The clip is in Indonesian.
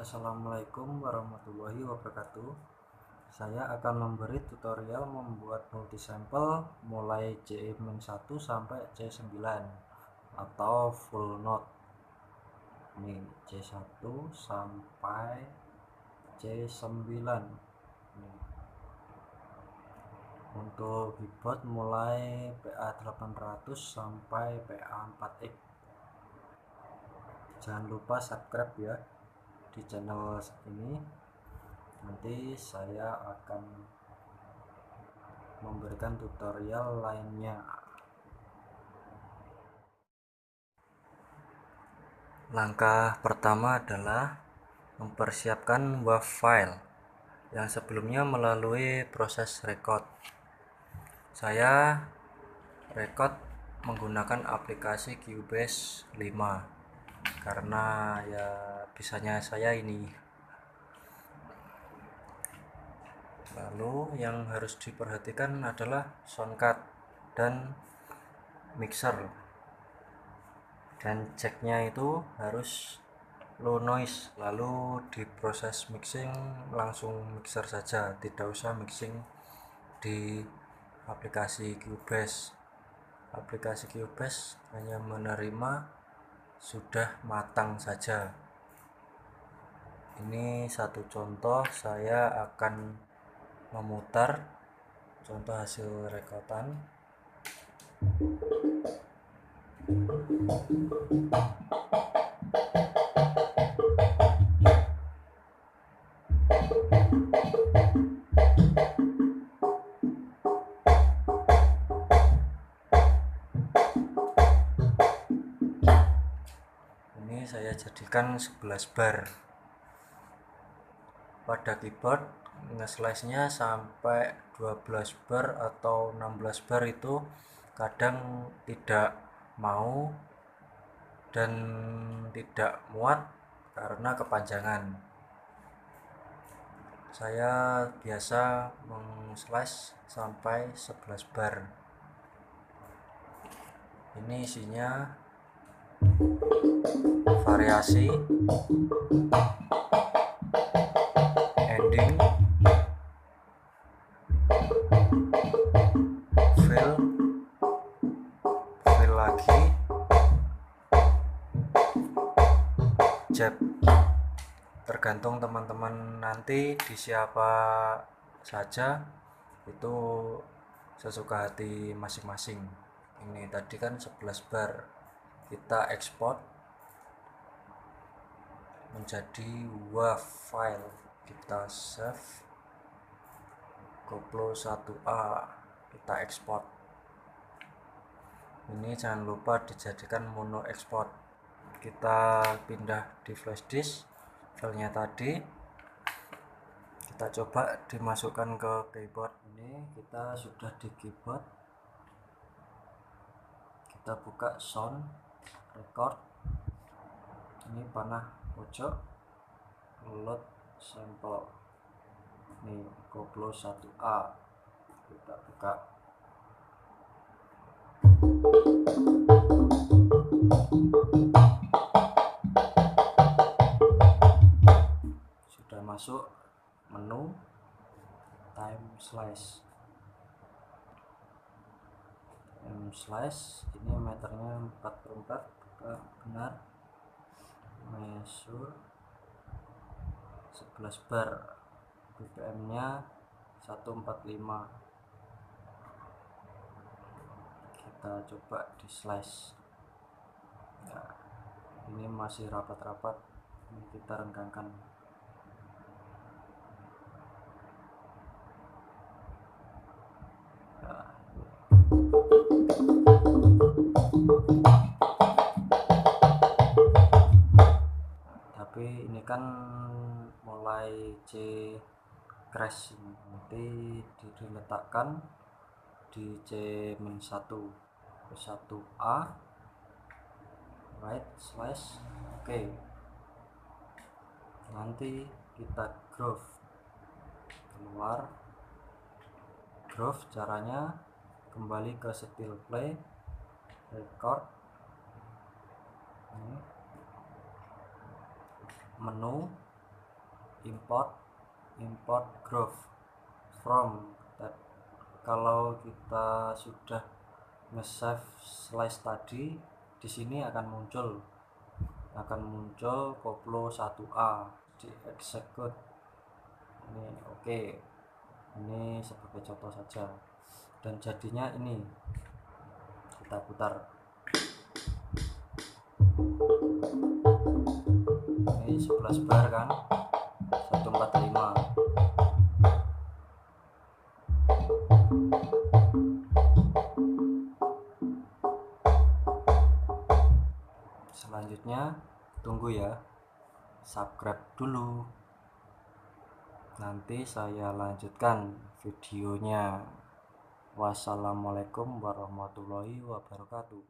Assalamualaikum warahmatullahi wabarakatuh. Saya akan memberi tutorial membuat multisampel mulai C-1 sampai C9 atau full note. Ini C1 sampai C9. Untuk keyboard mulai PA800 sampai PA4X. Jangan lupa subscribe ya di channel ini. Nanti saya akan memberikan tutorial lainnya. Langkah pertama adalah mempersiapkan WAV file yang sebelumnya melalui proses record. Saya record menggunakan aplikasi Cubase 5 karena ya bisanya saya ini. Lalu yang harus diperhatikan adalah soundcard dan mixer, dan ceknya itu harus low noise. Lalu di proses mixing langsung mixer saja, tidak usah mixing di aplikasi Cubase. Aplikasi Cubase hanya menerima sudah matang saja. Ini satu contoh, saya akan memutar contoh hasil rekodan. Ini saya jadikan 11 bar. Pada keyboard nge-slice-nya sampai 12 bar atau 16 bar itu kadang tidak mau dan tidak muat karena kepanjangan. Saya biasa meng-slice sampai 11 bar. Ini isinya variasi, ending, fill, fill lagi, jab. Tergantung teman-teman nanti di siapa saja, itu sesuka hati masing-masing. Ini tadi kan 11 bar, kita ekspor menjadi WAV file, kita save, koplo 1A, kita ekspor. Ini jangan lupa dijadikan mono export. Kita pindah di flash disk filenya tadi, kita coba dimasukkan ke keyboard. Ini kita sudah di keyboard, kita buka sound record. Ini panah pojok, load sampel, ini koplo 1A, kita buka. Sudah masuk menu time slice. Ini meternya 4/4, benar. Measure 11 bar, BPM nya 145. Kita coba di slice ya, ini masih rapat-rapat, ini kita renggangkan. Tapi ini kan mulai C crash, nanti diletakkan di C-1 ke 1A, right slash, oke. Nanti kita groove keluar. Groove caranya kembali ke still play, record, ini menu import graph from that. Kalau kita sudah nge-save slice tadi, di sini akan muncul koplo 1A di execute. Ini oke. Ini sebagai contoh saja, dan jadinya ini kita putar. Ini 11 bar kan, 145. Selanjutnya tunggu ya, subscribe dulu, nanti saya lanjutkan videonya. Wassalamualaikum warahmatullahi wabarakatuh.